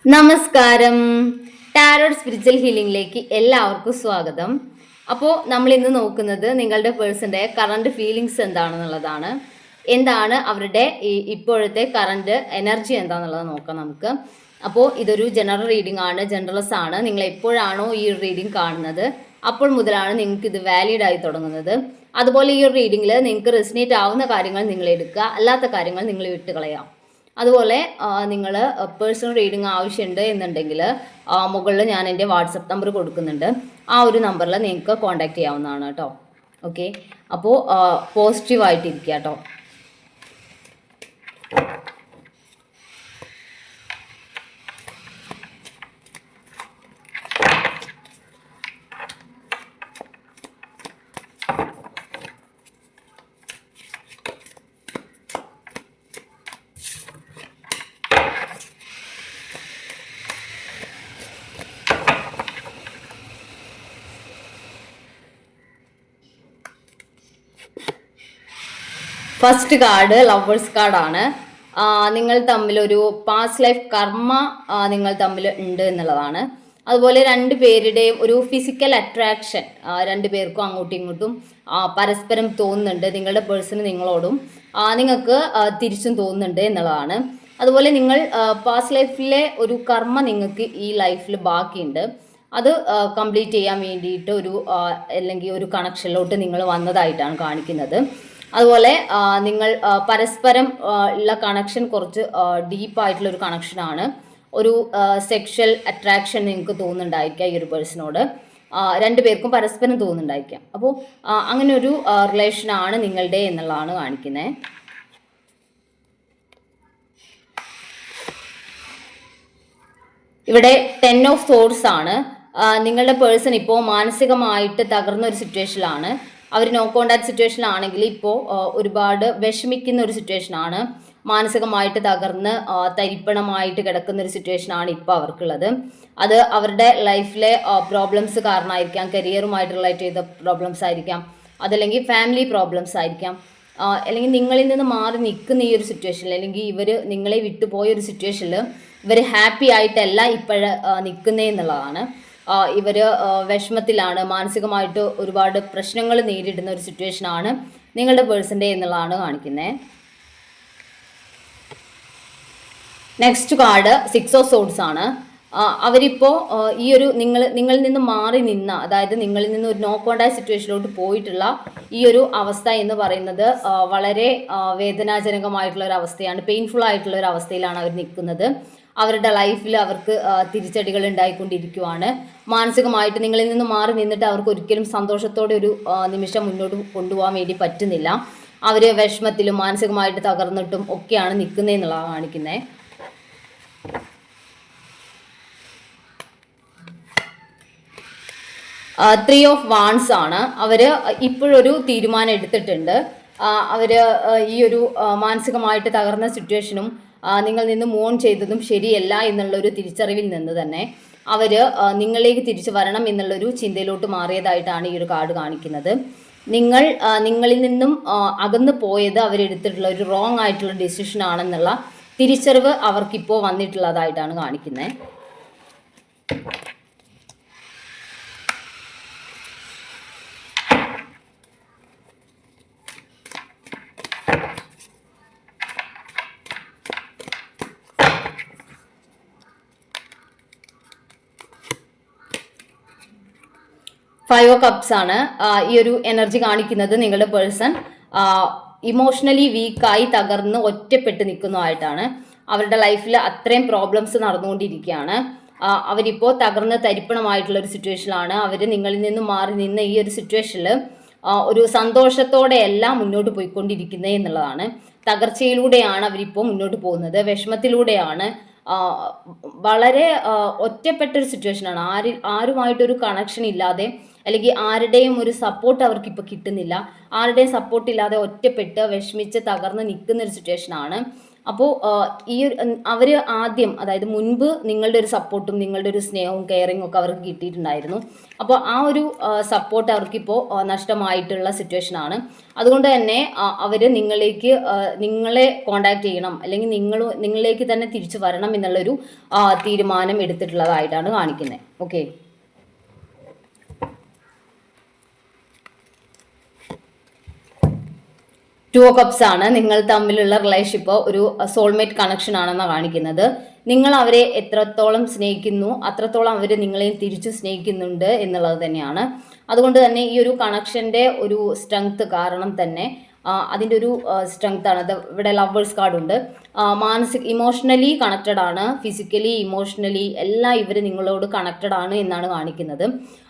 നമസ്കാരം. Tarot spiritual ഹീലിംഗിലേക്ക് എല്ലാവർക്കും സ്വാഗതം. അപ്പോൾ നമ്മൾ ഇന്ന് നോക്കുന്നത് നിങ്ങളുടെ പേഴ്സൻ്റെ കറണ്ട് ഫീലിങ്സ് എന്താണെന്നുള്ളതാണ്. എന്താണ് അവരുടെ ഇപ്പോഴത്തെ കറണ്ട് എനർജി എന്താണെന്നുള്ളത് നോക്കാം നമുക്ക്. അപ്പോൾ ഇതൊരു ജനറൽ റീഡിംഗ് ആണ്, ജനറൽസ് ആണ്. നിങ്ങൾ എപ്പോഴാണോ ഈ ഒരു റീഡിംഗ് കാണുന്നത് അപ്പോൾ മുതലാണ് നിങ്ങൾക്ക് ഇത് വാലിഡ് ആയി തുടങ്ങുന്നത്. അതുപോലെ ഈ ഒരു റീഡിങ്ങിൽ നിങ്ങൾക്ക് റെസിനേറ്റ് ആവുന്ന കാര്യങ്ങൾ നിങ്ങൾ എടുക്കുക, അല്ലാത്ത കാര്യങ്ങൾ നിങ്ങൾ വിട്ടുകളയാം. അതുപോലെ നിങ്ങൾ പേഴ്സണൽ റീഡിംഗ് ആവശ്യമുണ്ട് എന്നുണ്ടെങ്കിൽ മുകളിൽ ഞാൻ എൻ്റെ വാട്സപ്പ് നമ്പർ കൊടുക്കുന്നുണ്ട്. ആ ഒരു നമ്പറിൽ നിങ്ങൾക്ക് കോൺടാക്ട് ചെയ്യാവുന്നതാണ് കേട്ടോ. ഓക്കെ, അപ്പോൾ പോസിറ്റീവായിട്ടിരിക്കുക കേട്ടോ. ഫസ്റ്റ് കാർഡ് ലവേഴ്സ് കാർഡാണ്. നിങ്ങൾ തമ്മിലൊരു പാസ്റ്റ് ലൈഫ് കർമ്മ നിങ്ങൾ തമ്മിൽ ഉണ്ട് എന്നുള്ളതാണ്. അതുപോലെ രണ്ട് പേരുടെയും ഒരു ഫിസിക്കൽ അട്രാക്ഷൻ രണ്ട് പേർക്കും അങ്ങോട്ടും ഇങ്ങോട്ടും പരസ്പരം തോന്നുന്നുണ്ട്. നിങ്ങളുടെ പേഴ്സണ് നിങ്ങളോടും നിങ്ങൾക്ക് തിരിച്ചും തോന്നുന്നുണ്ട് എന്നുള്ളതാണ്. അതുപോലെ നിങ്ങൾ പാസ്റ്റ് ലൈഫിലെ ഒരു കർമ്മ നിങ്ങൾക്ക് ഈ ലൈഫിൽ ബാക്കിയുണ്ട്. അത് കംപ്ലീറ്റ് ചെയ്യാൻ വേണ്ടിയിട്ട് അല്ലെങ്കിൽ ഒരു കണക്ഷനിലോട്ട് നിങ്ങൾ വന്നതായിട്ടാണ് കാണിക്കുന്നത്. അതുപോലെ നിങ്ങൾ പരസ്പരം ഉള്ള കണക്ഷൻ കുറച്ച് ഡീപ്പായിട്ടുള്ള ഒരു കണക്ഷനാണ്. ഒരു സെക്ഷൽ അട്രാക്ഷൻ നിങ്ങൾക്ക് തോന്നുന്നുണ്ടായിരിക്കാം ഈ ഒരു പേഴ്സണോട്. രണ്ടുപേർക്കും പരസ്പരം തോന്നുന്നുണ്ടായിരിക്കാം. അപ്പോൾ അങ്ങനെ ഒരു റിലേഷനാണ് നിങ്ങളുടെ എന്നുള്ളതാണ് കാണിക്കുന്നത്. ഇവിടെ 10 ഓഫ് സോർഡ്സ് ആണ്. നിങ്ങളുടെ പേഴ്സൺ ഇപ്പോൾ മാനസികമായിട്ട് തകർന്ന ഒരു സിറ്റുവേഷനിലാണ്. അവർ നോ കോണ്ടാക്ട് സിറ്റുവേഷനിലാണെങ്കിൽ ഇപ്പോൾ ഒരുപാട് വിഷമിക്കുന്ന ഒരു സിറ്റുവേഷനാണ്. മാനസികമായിട്ട് തകർന്ന് തരിപ്പണമായിട്ട് കിടക്കുന്ന ഒരു സിറ്റുവേഷനാണ് ഇപ്പോൾ അവർക്കുള്ളത്. അത് അവരുടെ ലൈഫിലെ പ്രോബ്ലംസ് കാരണമായിരിക്കാം, കരിയറുമായിട്ട് റിലേറ്റ് ചെയ്ത പ്രോബ്ലംസ് ആയിരിക്കാം, അതല്ലെങ്കിൽ ഫാമിലി പ്രോബ്ലംസ് ആയിരിക്കാം, അല്ലെങ്കിൽ നിങ്ങളിൽ നിന്ന് മാറി നിൽക്കുന്ന ഈ ഒരു സിറ്റുവേഷനിൽ, അല്ലെങ്കിൽ ഇവർ നിങ്ങളെ വിട്ടുപോയ ഒരു സിറ്റുവേഷനിൽ ഇവർ ഹാപ്പി ആയിട്ടല്ല ഇപ്പോഴ് നിൽക്കുന്നതെന്നുള്ളതാണ്. ഇവർ വിഷമത്തിലാണ്, മാനസികമായിട്ട് ഒരുപാട് പ്രശ്നങ്ങൾ നേരിടുന്ന ഒരു സിറ്റുവേഷനാണ് നിങ്ങളുടെ പേഴ്സൻ്റെ എന്നുള്ളതാണ് കാണിക്കുന്നത്. നെക്സ്റ്റ് കാർഡ് 6 ഓഫ് സോർഡ്സ് ആണ്. അവരിപ്പോൾ ഈ ഒരു നിങ്ങളിൽ നിന്ന് മാറി നിന്ന, അതായത് നിങ്ങളിൽ നിന്ന് ഒരു നോ കോണ്ടാക്ട് സിറ്റുവേഷനിലോട്ട് പോയിട്ടുള്ള ഈ ഒരു അവസ്ഥ എന്ന് പറയുന്നത് വളരെ വേദനാജനകമായിട്ടുള്ള ഒരു അവസ്ഥയാണ്. പെയിൻഫുൾ ആയിട്ടുള്ള ഒരു അവസ്ഥയിലാണ് അവർ നിൽക്കുന്നത്. അവരുടെ ലൈഫിൽ അവർക്ക് തിരിച്ചടികൾ ഉണ്ടായിക്കൊണ്ടിരിക്കുവാണ്. മാനസികമായിട്ട് നിങ്ങളിൽ നിന്ന് മാറി നിന്നിട്ട് അവർക്ക് ഒരിക്കലും സന്തോഷത്തോടെ ഒരു നിമിഷം മുന്നോട്ട് കൊണ്ടുപോകാൻ വേണ്ടി പറ്റുന്നില്ല. അവർ വിഷമത്തിലും മാനസികമായിട്ട് തകർന്നിട്ടും ഒക്കെയാണ് നിൽക്കുന്നതെന്നുള്ളതാണ് കാണിക്കുന്നത്. ത്രീ ഓഫ് വാൺസ് ആണ്. അവർ ഇപ്പോഴൊരു തീരുമാനം എടുത്തിട്ടുണ്ട്. അവർ ഈ ഒരു മാനസികമായിട്ട് തകർന്ന സിറ്റുവേഷനും നിങ്ങൾ നിന്ന് മൂൺ ചെയ്തതും ശരിയല്ല എന്നുള്ളൊരു തിരിച്ചറിവിൽ നിന്ന് തന്നെ അവർ നിങ്ങളിലേക്ക് തിരിച്ചു വരണം എന്നുള്ളൊരു ചിന്തയിലോട്ട് മാറിയതായിട്ടാണ് ഈ ഒരു കാർഡ് കാണിക്കുന്നത്. നിങ്ങളിൽ നിന്നും അകന്നു പോയത് അവരെടുത്തിട്ടുള്ള ഒരു റോങ് ആയിട്ടുള്ള ഡിസിഷൻ ആണെന്നുള്ള തിരിച്ചറിവ് അവർക്കിപ്പോൾ വന്നിട്ടുള്ളതായിട്ടാണ് കാണിക്കുന്നത്. ഫൈവ് ഓഫ് കപ്സ് ആണ് ഈ ഒരു എനർജി കാണിക്കുന്നത്. നിങ്ങളുടെ പേഴ്സൺ ഇമോഷണലി വീക്കായി തകർന്ന് ഒറ്റപ്പെട്ട് നിൽക്കുന്നതായിട്ടാണ്. അവരുടെ ലൈഫിൽ അത്രയും പ്രോബ്ലംസ് നടന്നുകൊണ്ടിരിക്കുകയാണ്. അവരിപ്പോൾ തകർന്ന് തരിപ്പണമായിട്ടുള്ള ഒരു സിറ്റുവേഷനിലാണ്. അവർ നിങ്ങളിൽ നിന്ന് മാറി നിന്ന ഈ ഒരു സിറ്റുവേഷനിൽ ഒരു സന്തോഷത്തോടെയല്ല മുന്നോട്ട് പോയിക്കൊണ്ടിരിക്കുന്നത് എന്നുള്ളതാണ്. തകർച്ചയിലൂടെയാണ് അവരിപ്പോൾ മുന്നോട്ട് പോകുന്നത്. വിഷമത്തിലൂടെയാണ്. വളരെ ഒറ്റപ്പെട്ടൊരു സിറ്റുവേഷനാണ്. ആരുമായിട്ടൊരു കണക്ഷൻ ഇല്ലാതെ, അല്ലെങ്കിൽ ആരുടെയും ഒരു സപ്പോർട്ട് അവർക്കിപ്പോൾ കിട്ടുന്നില്ല. ആരുടെയും സപ്പോർട്ട് ഇല്ലാതെ ഒറ്റപ്പെട്ട് വിഷമിച്ച് തകർന്ന് നിൽക്കുന്ന ഒരു സിറ്റുവേഷനാണ്. അപ്പോൾ ഈ ഒരു അവർ ആദ്യം, അതായത് മുൻപ് നിങ്ങളുടെ ഒരു സപ്പോർട്ടും നിങ്ങളുടെ ഒരു സ്നേഹവും കെയറിങ്ങും ഒക്കെ അവർക്ക് കിട്ടിയിട്ടുണ്ടായിരുന്നു. അപ്പോൾ ആ ഒരു സപ്പോർട്ട് അവർക്കിപ്പോൾ നഷ്ടമായിട്ടുള്ള സിറ്റുവേഷനാണ്. അതുകൊണ്ട് തന്നെ അവർ നിങ്ങളെ കോണ്ടാക്ട് ചെയ്യണം, അല്ലെങ്കിൽ നിങ്ങളിലേക്ക് തന്നെ തിരിച്ചു വരണം എന്നുള്ളൊരു തീരുമാനം എടുത്തിട്ടുള്ളതായിട്ടാണ് കാണിക്കുന്നത്. ഓക്കെ, ടു ഓഫ് കപ്സ് ആണ്. നിങ്ങൾ തമ്മിലുള്ള റിലേഷൻഷിപ്പ് ഒരു സോൾമേറ്റ് കണക്ഷൻ ആണെന്നാണ് കാണിക്കുന്നത്. നിങ്ങൾ അവരെ എത്രത്തോളം സ്നേഹിക്കുന്നു അത്രത്തോളം അവർ നിങ്ങളെയും തിരിച്ചു സ്നേഹിക്കുന്നുണ്ട് എന്നുള്ളത് തന്നെയാണ്. അതുകൊണ്ട് തന്നെ ഈ ഒരു കണക്ഷൻ്റെ ഒരു സ്ട്രെങ്ത് കാരണം തന്നെ അതിൻ്റെ ഒരു സ്ട്രെങ്ത് ആണ്. ഇവിടെ ലവേഴ്സ് കാർഡ് ഉണ്ട്. ഇമോഷണലി കണക്റ്റഡ് ആണ്, ഫിസിക്കലി ഇമോഷണലി എല്ലാം ഇവർ നിങ്ങളോട് കണക്റ്റഡ് ആണ് എന്നാണ് കാണിക്കുന്നത്.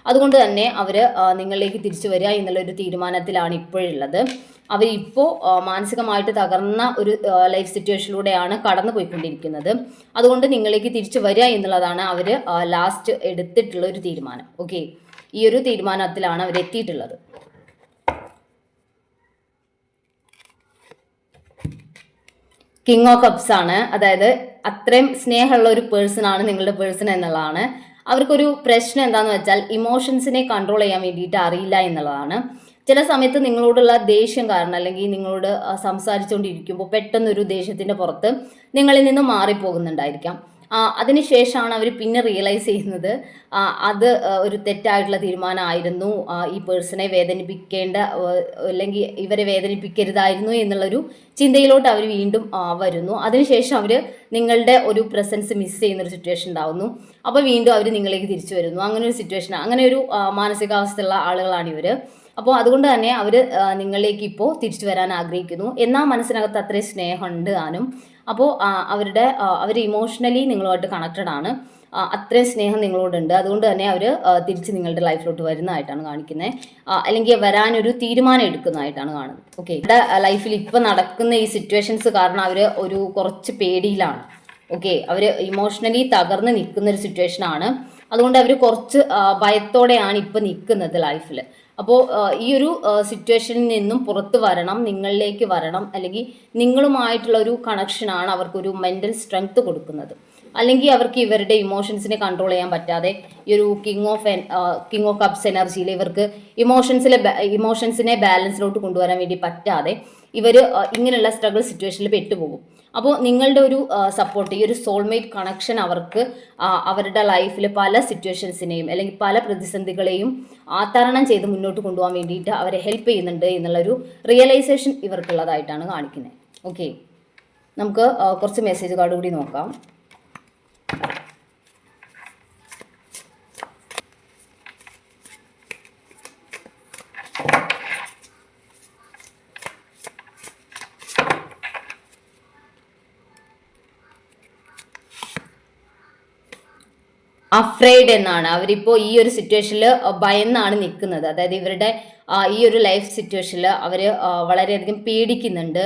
അതുകൊണ്ട് തന്നെ അവർ നിങ്ങളിലേക്ക് തിരിച്ചു വരിക എന്നുള്ളൊരു തീരുമാനത്തിലാണ് ഇപ്പോഴുള്ളത്. അവരിപ്പോൾ മാനസികമായിട്ട് തകർന്ന ഒരു ലൈഫ് സിറ്റുവേഷനിലൂടെയാണ് കടന്നു പോയിക്കൊണ്ടിരിക്കുന്നത്. അതുകൊണ്ട് നിങ്ങളിലേക്ക് തിരിച്ചു വരിക എന്നുള്ളതാണ് അവർ ലാസ്റ്റ് എടുത്തിട്ടുള്ള ഒരു തീരുമാനം. ഓക്കെ, ഈ ഒരു തീരുമാനത്തിലാണ് അവർ എത്തിയിട്ടുള്ളത്. കിങ് ഓഫ് കപ്സ് ആണ്. അതായത് അത്രയും സ്നേഹമുള്ള ഒരു പേഴ്സൺ ആണ് നിങ്ങളുടെ പേഴ്സൺ എന്നുള്ളതാണ്. അവർക്കൊരു പ്രശ്നം എന്താണെന്ന് വെച്ചാൽ ഇമോഷൻസിനെ കൺട്രോൾ ചെയ്യാൻ വേണ്ടിയിട്ട് അറിയില്ല എന്നുള്ളതാണ്. ചില സമയത്ത് നിങ്ങളോടുള്ള ദേഷ്യം കാരണം, അല്ലെങ്കിൽ നിങ്ങളോട് സംസാരിച്ചുകൊണ്ടിരിക്കുമ്പോൾ പെട്ടെന്നൊരു ദേഷ്യത്തിൻ്റെ പുറത്ത് നിങ്ങളിൽ നിന്ന് മാറിപ്പോകുന്നുണ്ടായിരിക്കാം. അതിനുശേഷമാണ് അവർ പിന്നെ റിയലൈസ് ചെയ്യുന്നത് അത് ഒരു തെറ്റായിട്ടുള്ള തീരുമാനമായിരുന്നു, ഈ പേഴ്സണെ വേദനിപ്പിക്കേണ്ട അല്ലെങ്കിൽ ഇവരെ വേദനിപ്പിക്കരുതായിരുന്നു എന്നുള്ളൊരു ചിന്തയിലോട്ട് അവർ വീണ്ടും വരുന്നു. അതിനുശേഷം അവർ നിങ്ങളുടെ ഒരു പ്രസൻസ് മിസ് ചെയ്യുന്നൊരു സിറ്റുവേഷൻ ഉണ്ടാവുന്നു. അപ്പോൾ വീണ്ടും അവർ നിങ്ങളിലേക്ക് തിരിച്ചു വരുന്നു. അങ്ങനെ ഒരു സിറ്റുവേഷൻ, അങ്ങനെ ഒരു മാനസികാവസ്ഥയുള്ള ആളുകളാണ് ഇവർ. അപ്പോൾ അതുകൊണ്ട് തന്നെ അവർ നിങ്ങളിലേക്ക് ഇപ്പോൾ തിരിച്ചു വരാൻ ആഗ്രഹിക്കുന്നു. എന്നാൽ മനസ്സിനകത്ത് അത്രയും സ്നേഹമുണ്ട് താനും. അപ്പോൾ അവർ ഇമോഷണലി നിങ്ങളുമായിട്ട് കണക്റ്റഡ് ആണ്. അത്രയും സ്നേഹം നിങ്ങളോടുണ്ട്. അതുകൊണ്ട് തന്നെ അവർ തിരിച്ച് നിങ്ങളുടെ ലൈഫിലോട്ട് വരുന്നതായിട്ടാണ് കാണിക്കുന്നത്, അല്ലെങ്കിൽ വരാനൊരു തീരുമാനം എടുക്കുന്നതായിട്ടാണ് കാണുന്നത്. ഓക്കെ, ഇവിടെ ലൈഫിൽ ഇപ്പോൾ നടക്കുന്ന ഈ സിറ്റുവേഷൻസ് കാരണം അവർ കുറച്ച് പേടിയിലാണ്. ഓക്കെ, അവർ ഇമോഷണലി തകർന്ന് നിൽക്കുന്ന ഒരു സിറ്റുവേഷനാണ്. അതുകൊണ്ട് അവർ കുറച്ച് ഭയത്തോടെയാണ് ഇപ്പോൾ നിൽക്കുന്നത് ലൈഫിൽ. അപ്പോൾ ഈ ഒരു സിറ്റുവേഷനിൽ നിന്നും പുറത്ത് വരണം, നിങ്ങളിലേക്ക് വരണം, അല്ലെങ്കിൽ നിങ്ങളുമായിട്ടുള്ള ഒരു കണക്ഷനാണ് അവർക്കൊരു മെൻ്റൽ സ്ട്രെങ്ത് കൊടുക്കുന്നത്. അല്ലെങ്കിൽ അവർക്ക് ഇവരുടെ ഇമോഷൻസിനെ കൺട്രോൾ ചെയ്യാൻ പറ്റാതെ ഈ ഒരു കിങ് ഓഫ് കപ്സ് എനർജിയിൽ ഇവർക്ക് ഇമോഷൻസിനെ ബാലൻസിലോട്ട് കൊണ്ടുവരാൻ വേണ്ടി പറ്റാതെ ഇവർ ഇങ്ങനെയുള്ള സ്ട്രഗിൾ സിറ്റുവേഷനിൽ പെട്ടുപോകും. അപ്പോൾ നിങ്ങളുടെ ഒരു സപ്പോർട്ട്, ഈ ഒരു സോൾമേറ്റ് കണക്ഷൻ അവർക്ക് അവരുടെ ലൈഫിൽ പല സിറ്റുവേഷൻസിനെയും അല്ലെങ്കിൽ പല പ്രതിസന്ധികളെയും തരണം ചെയ്ത് മുന്നോട്ട് കൊണ്ടുപോകാൻ വേണ്ടിയിട്ട് അവരെ ഹെൽപ്പ് ചെയ്യുന്നുണ്ട് എന്നുള്ളൊരു റിയലൈസേഷൻ ഇവർക്കുള്ളതായിട്ടാണ് കാണിക്കുന്നത്. ഓക്കെ, നമുക്ക് കുറച്ച് മെസ്സേജ് കാർഡ് കൂടി നോക്കാം. അഫ്രൈഡ് എന്നാണ്. അവരിപ്പോൾ ഈ ഒരു സിറ്റുവേഷനിൽ ഭയന്നാണ് നിൽക്കുന്നത്. അതായത് ഇവരുടെ ഈ ഒരു ലൈഫ് സിറ്റുവേഷനിൽ അവർ വളരെയധികം പേടിക്കുന്നുണ്ട്.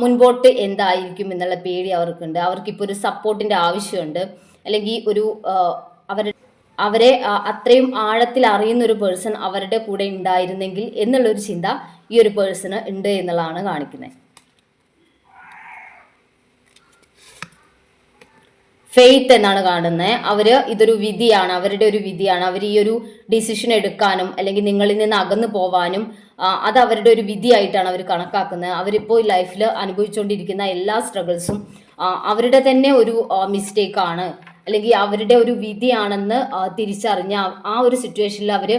മുൻപോട്ട് എന്തായിരിക്കും എന്നുള്ള പേടി അവർക്കുണ്ട്. അവർക്കിപ്പോൾ ഒരു സപ്പോർട്ടിൻ്റെ ആവശ്യമുണ്ട്, അല്ലെങ്കിൽ അവരെ അത്രയും ആഴത്തിൽ അറിയുന്ന ഒരു പേഴ്സൺ അവരുടെ കൂടെ ഉണ്ടായിരുന്നെങ്കിൽ എന്നുള്ളൊരു ചിന്ത ഈ ഒരു പേഴ്സണ് ഉണ്ട് എന്നുള്ളതാണ് കാണിക്കുന്നത്. ഫെയ്ത്ത് എന്നാണ് കാണുന്നത്. ഇതൊരു വിധിയാണ്, അവരുടെ ഒരു വിധിയാണ്. അവർ ഈ ഒരു ഡിസിഷൻ എടുക്കാനും അല്ലെങ്കിൽ നിങ്ങളിൽ നിന്ന് അകന്നു പോവാനും അത് അവരുടെ ഒരു വിധിയായിട്ടാണ് അവർ കണക്കാക്കുന്നത്. അവരിപ്പോൾ ലൈഫിൽ അനുഭവിച്ചുകൊണ്ടിരിക്കുന്ന എല്ലാ സ്ട്രഗിൾസും അവരുടെ തന്നെ ഒരു മിസ്റ്റേക്കാണ്, അല്ലെങ്കിൽ അവരുടെ ഒരു വിധിയാണെന്ന് തിരിച്ചറിഞ്ഞ ആ ഒരു സിറ്റുവേഷനിൽ അവർ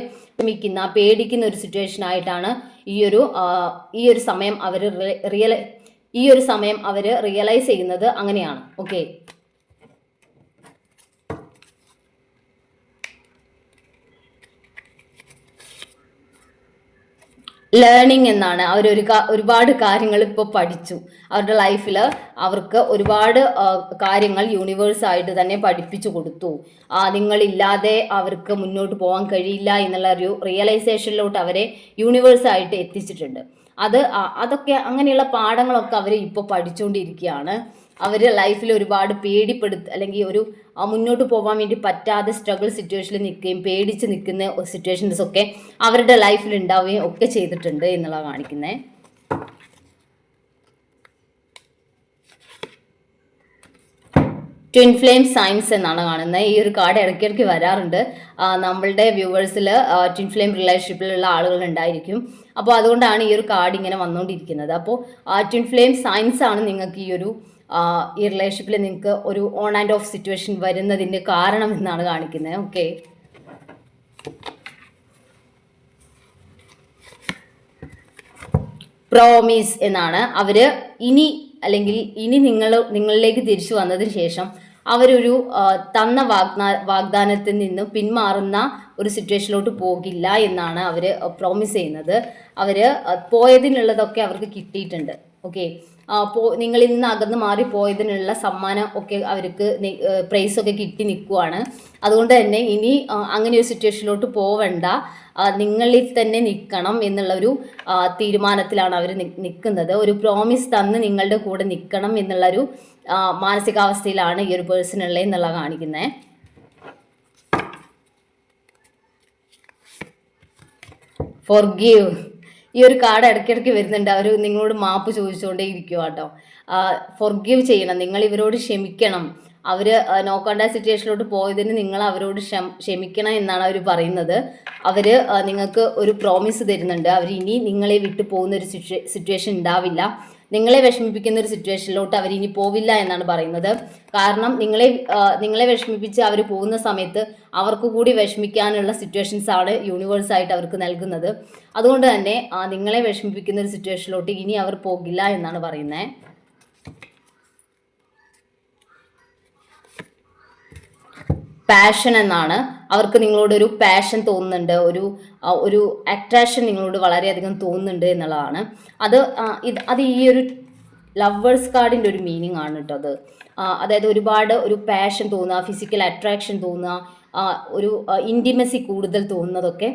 പേടിക്കുന്ന ഒരു സിറ്റുവേഷൻ ആയിട്ടാണ് ഈ ഒരു സമയം അവർ റിയലൈസ് ചെയ്യുന്നത്. അങ്ങനെയാണ്. ഓക്കെ, ലേണിംഗ് എന്നാണ്. ഒരുപാട് കാര്യങ്ങൾ ഇപ്പോൾ പഠിച്ചു. അവരുടെ ലൈഫിൽ അവർക്ക് ഒരുപാട് കാര്യങ്ങൾ യൂണിവേഴ്സായിട്ട് തന്നെ പഠിപ്പിച്ചു കൊടുത്തു. നിങ്ങളില്ലാതെ അവർക്ക് മുന്നോട്ട് പോകാൻ കഴിയില്ല എന്നുള്ള ഒരു റിയലൈസേഷനിലോട്ട് അവരെ യൂണിവേഴ്സായിട്ട് എത്തിച്ചിട്ടുണ്ട്. അതൊക്കെ അങ്ങനെയുള്ള പാഠങ്ങളൊക്കെ അവർ ഇപ്പോൾ പഠിച്ചുകൊണ്ടിരിക്കുകയാണ്. അവർ ലൈഫിൽ ഒരുപാട് അല്ലെങ്കിൽ മുന്നോട്ട് പോകാൻ വേണ്ടി പറ്റാതെ സ്ട്രഗിൾ സിറ്റുവേഷനിൽ നിൽക്കുകയും പേടിച്ച് നിൽക്കുന്ന സിറ്റുവേഷൻസ് ഒക്കെ അവരുടെ ലൈഫിൽ ഉണ്ടാവുകയും ഒക്കെ ചെയ്തിട്ടുണ്ട് എന്നുള്ളതാണ് കാണിക്കുന്നത്. ട്വിൻ ഫ്ലെയിം സയൻസ് എന്നാണ് കാണുന്നത്. ഈ ഒരു കാർഡ് ഇടയ്ക്കിടയ്ക്ക് വരാറുണ്ട്. നമ്മളുടെ വ്യൂവേഴ്സിൽ ട്വിൻ ഫ്ലെയിം റിലേഷൻഷിപ്പിലുള്ള ആളുകൾ ഉണ്ടായിരിക്കും. അപ്പോൾ അതുകൊണ്ടാണ് ഈ ഒരു കാർഡ് ഇങ്ങനെ വന്നുകൊണ്ടിരിക്കുന്നത്. അപ്പോൾ ട്വിൻ ഫ്ലെയിം സയൻസ് ആണ് നിങ്ങൾക്ക് ഈ റിലേഷൻഷിപ്പിൽ നിങ്ങൾക്ക് ഒരു ഓൺ ആൻഡ് ഓഫ് സിറ്റുവേഷൻ വരുന്നതിൻ്റെ കാരണം എന്നാണ് കാണിക്കുന്നത്. ഓക്കെ, പ്രോമിസ് എന്നാണ്. അവര് ഇനി നിങ്ങളിലേക്ക് തിരിച്ചു വന്നതിന് ശേഷം അവരൊരു തന്ന വാഗ്ദാനത്തിൽ നിന്നും പിന്മാറുന്ന ഒരു സിറ്റുവേഷനിലോട്ട് പോകില്ല എന്നാണ് അവർ പ്രോമിസ് ചെയ്യുന്നത്. അവർ പോയതിനുള്ളതൊക്കെ അവർക്ക് കിട്ടിയിട്ടുണ്ട്. ഓക്കെ, നിങ്ങളിൽ നിന്ന് അകന്ന് മാറിപ്പോയതിനുള്ള സമ്മാനം ഒക്കെ അവർക്ക് പ്രൈസ് ഒക്കെ കിട്ടി നിൽക്കുവാണ്. അതുകൊണ്ട് തന്നെ ഇനി അങ്ങനെ ഒരു സിറ്റുവേഷനിലോട്ട് പോവണ്ട, നിങ്ങളിൽ തന്നെ നിൽക്കണം എന്നുള്ളൊരു തീരുമാനത്തിലാണ് അവർ നിൽക്കുന്നത്. ഒരു പ്രോമിസ് തന്ന് നിങ്ങളുടെ കൂടെ നിൽക്കണം എന്നുള്ളൊരു മാനസികാവസ്ഥയിലാണ് ഈ ഒരു പേഴ്സൺ ഉള്ളത് എന്നുള്ള കാണിക്കുന്നത്. ഫോർഗീവ്, ഈ ഒരു കാർഡ് ഇടയ്ക്കിടയ്ക്ക് വരുന്നുണ്ട്. അവർ നിങ്ങളോട് മാപ്പ് ചോദിച്ചുകൊണ്ടേ ഇരിക്കുക കേട്ടോ. ഫോർഗീവ് ചെയ്യണം, നിങ്ങൾ ഇവരോട് ക്ഷമിക്കണം. അവർ നോ കോണ്ടാക്ട് സിറ്റുവേഷനിലോട്ട് പോയതിന് നിങ്ങൾ അവരോട് ക്ഷമിക്കണം എന്നാണ് അവർ പറയുന്നത്. അവർ നിങ്ങൾക്ക് ഒരു പ്രോമിസ് തരുന്നുണ്ട്. അവർ ഇനി നിങ്ങളെ വിട്ടു പോകുന്ന ഒരു സിറ്റുവേഷൻ ഉണ്ടാവില്ല, നിങ്ങളെ വിഷമിപ്പിക്കുന്ന ഒരു സിറ്റുവേഷനിലോട്ട് അവർ ഇനി പോവില്ല എന്നാണ് പറയുന്നത്. കാരണം നിങ്ങളെ വിഷമിപ്പിച്ച് അവർ പോകുന്ന സമയത്ത് അവർക്ക് കൂടി വിഷമിക്കാനുള്ള സിറ്റുവേഷൻസ് ആണ് യൂണിവേഴ്സായിട്ട് അവർക്ക് നൽകുന്നത്. അതുകൊണ്ട് തന്നെ നിങ്ങളെ വിഷമിപ്പിക്കുന്ന ഒരു സിറ്റുവേഷനിലോട്ട് ഇനി അവർ പോകില്ല എന്നാണ് പറയുന്നത്. പാഷൻ എന്നാണ്. അവർക്ക് നിങ്ങളോട് ഒരു പാഷൻ തോന്നുന്നുണ്ട്, ഒരു അട്രാക്ഷൻ നിങ്ങളോട് വളരെയധികം തോന്നുന്നുണ്ട് എന്നുള്ളതാണ്. അത് ഈ ഒരു ലവേഴ്സ് കാർഡിൻ്റെ ഒരു മീനിങ് ആണ് കേട്ടോ അത്. അതായത് ഒരുപാട് ഒരു പാഷൻ തോന്നുക, ഫിസിക്കൽ അട്രാക്ഷൻ തോന്നുക, ഒരു ഇൻറ്റിമസി കൂടുതൽ തോന്നുന്നതൊക്കെ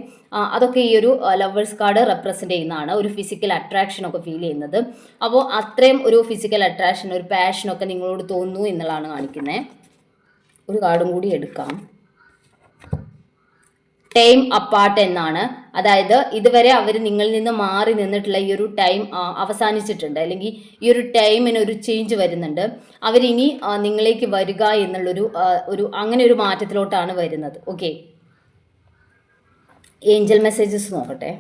അതൊക്കെ ഈ ഒരു ലവേഴ്സ് കാർഡ് റെപ്രസെൻ്റ് ചെയ്യുന്നതാണ്. ഒരു ഫിസിക്കൽ അട്രാക്ഷനൊക്കെ ഫീൽ ചെയ്യുന്നത്. അപ്പോൾ അത്രയും ഒരു ഫിസിക്കൽ അട്രാക്ഷൻ, ഒരു പാഷനൊക്കെ നിങ്ങളോട് തോന്നുന്നു എന്നുള്ളതാണ് കാണിക്കുന്നത്. ഒരു കാർഡും കൂടി എടുക്കാം. ടൈം അപ്പാർട്ട് എന്നാണ്. അതായത് ഇതുവരെ അവർ നിങ്ങളിൽ നിന്ന് മാറി നിന്നിട്ടുള്ള ഈ ഒരു ടൈം അവസാനിച്ചിട്ടുണ്ട്, അല്ലെങ്കിൽ ഈ ഒരു ടൈമിന് ഒരു ചേഞ്ച് വരുന്നുണ്ട്. അവരിനി നിങ്ങളിലേക്ക് വരിക എന്നുള്ളൊരു അങ്ങനെ ഒരു മാറ്റത്തിലോട്ടാണ് വരുന്നത്. ഓക്കെ, ഏഞ്ചൽ മെസ്സേജസ് നോക്കട്ടെ.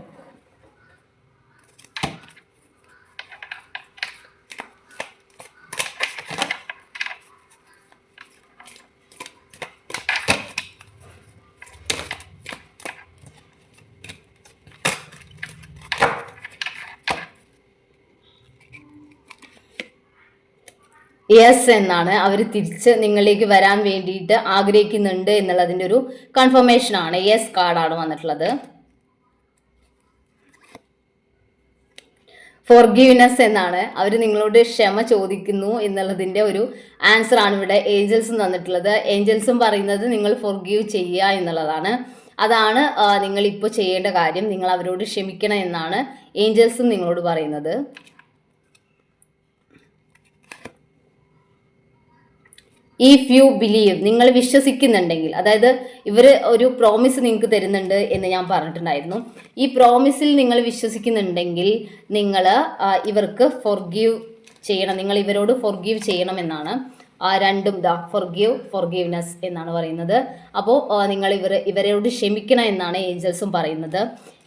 യെസ് എന്നാണ്. അവർ തിരിച്ച് നിങ്ങളിലേക്ക് വരാൻ വേണ്ടിയിട്ട് ആഗ്രഹിക്കുന്നുണ്ട് എന്നുള്ളതിൻ്റെ ഒരു കൺഫർമേഷൻ ആണ്. യെസ് കാർഡാണ് വന്നിട്ടുള്ളത്. ഫോർഗീവ്നെസ് എന്നാണ്. അവർ നിങ്ങളോട് ക്ഷമ ചോദിക്കുന്നു എന്നുള്ളതിൻ്റെ ഒരു ആൻസർ ആണ് ഇവിടെ ഏഞ്ചൽസും തന്നിട്ടുള്ളത്. ഏഞ്ചൽസും പറയുന്നത് നിങ്ങൾ ഫോർഗീവ് ചെയ്യുക എന്നുള്ളതാണ്. അതാണ് നിങ്ങളിപ്പോൾ ചെയ്യേണ്ട കാര്യം. നിങ്ങൾ അവരോട് ക്ഷമിക്കണം എന്നാണ് ഏഞ്ചൽസും നിങ്ങളോട് പറയുന്നത്. ഇഫ് യു ബിലീവ്, നിങ്ങൾ വിശ്വസിക്കുന്നുണ്ടെങ്കിൽ, അതായത് ഇവർ ഒരു പ്രോമിസ് നിങ്ങൾക്ക് തരുന്നുണ്ട് എന്ന് ഞാൻ പറഞ്ഞിട്ടുണ്ടായിരുന്നു. ഈ പ്രോമിസിൽ നിങ്ങൾ വിശ്വസിക്കുന്നുണ്ടെങ്കിൽ നിങ്ങൾ ഇവർക്ക് ഫോർഗീവ് ചെയ്യണം, നിങ്ങൾ ഇവരോട് ഫോർഗീവ് ചെയ്യണം എന്നാണ്. രണ്ടും ഫോർഗീവ്നെസ് എന്നാണ് പറയുന്നത്. അപ്പോൾ നിങ്ങൾ ഇവരോട് ക്ഷമിക്കണം എന്നാണ് ഏഞ്ചൽസും പറയുന്നത്.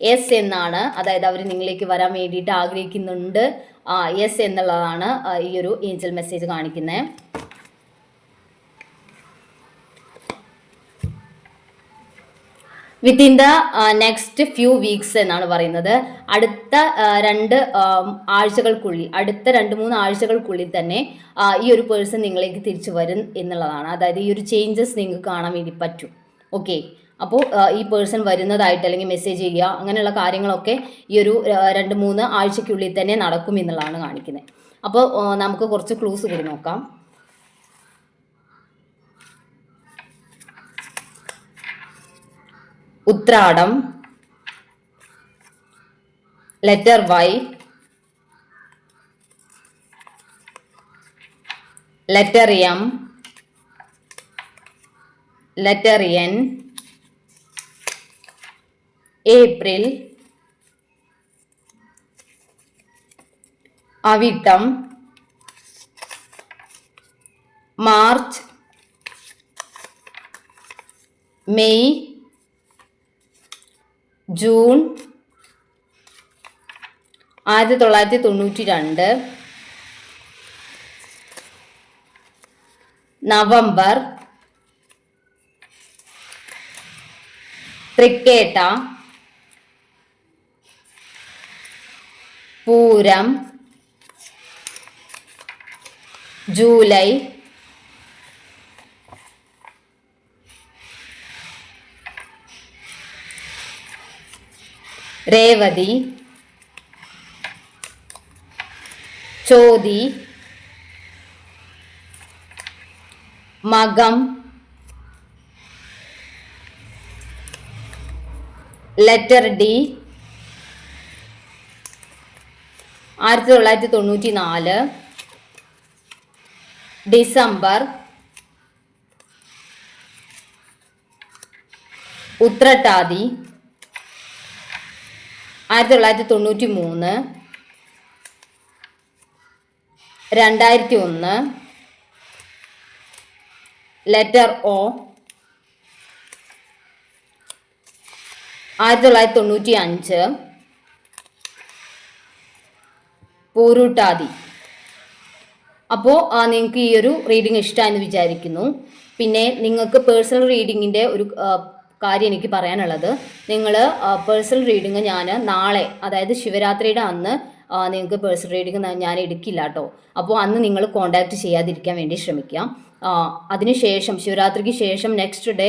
യെസ് എന്നാണ്, അതായത് അവർ നിങ്ങളിലേക്ക് വരാൻ വേണ്ടിയിട്ട് ആഗ്രഹിക്കുന്നുണ്ട്. യെസ് എന്നുള്ളതാണ് ഈ ഒരു ഏഞ്ചൽ മെസ്സേജ് കാണിക്കുന്നത്. Within the next few weeks എന്നാണ് പറയുന്നത്. അടുത്ത 2-3 ആഴ്ചകൾക്കുള്ളിൽ തന്നെ ഈ ഒരു പേഴ്സൺ നിങ്ങളിലേക്ക് തിരിച്ചു വരും എന്നുള്ളതാണ്. അതായത് ഈ ഒരു ചേഞ്ചസ് നിങ്ങൾക്ക് കാണാൻ വേണ്ടി പറ്റും. ഓക്കെ, അപ്പോൾ ഈ പേഴ്സൺ വരുന്നതായിട്ട് അല്ലെങ്കിൽ മെസ്സേജ് ചെയ്യുക അങ്ങനെയുള്ള കാര്യങ്ങളൊക്കെ ഈ ഒരു 2-3 ആഴ്ചയ്ക്കുള്ളിൽ തന്നെ നടക്കും എന്നുള്ളതാണ് കാണിക്കുന്നത്. അപ്പോൾ നമുക്ക് കുറച്ച് ക്ലൂസ് കൂടി നോക്കാം. ഉത്രാടം, letter Y, letter M, letter N, April, അവിട്ടം, മാർച്ച്, മെയ്, ജൂൺ 1992, നവംബർ തൃക്കേട്ട, പൂരം, ജൂലൈ, രേവതി, ചോതി, മകം, ലെറ്റർ ഡി 1994, ഡിസംബർ, ഉത്രട്ടാതി 1993, 2001, ലെറ്റർ ഒ 1995, പൂരുട്ടാതി. അപ്പോൾ നിങ്ങൾക്ക് ഈ ഒരു റീഡിംഗ് ഇഷ്ടമായെന്ന് വിചാരിക്കുന്നു. പിന്നെ നിങ്ങൾക്ക് പേഴ്സണൽ റീഡിങ്ങിൻ്റെ ഒരു കാര്യം എനിക്ക് പറയാനുള്ളത്, നിങ്ങൾ പേഴ്സണൽ റീഡിങ് ഞാൻ നാളെ, അതായത് ശിവരാത്രിയുടെ അന്ന് നിങ്ങൾക്ക് പേഴ്സണൽ റീഡിങ് ഞാൻ എടുക്കില്ല കേട്ടോ. അപ്പോൾ അന്ന് നിങ്ങൾ കോൺടാക്റ്റ് ചെയ്യാതിരിക്കാൻ വേണ്ടി ശ്രമിക്കാം. അതിനുശേഷം ശിവരാത്രിക്ക് ശേഷം നെക്സ്റ്റ് ഡേ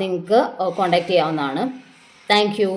നിങ്ങൾക്ക് കോൺടാക്റ്റ് ചെയ്യാവുന്നതാണ്. Thank you.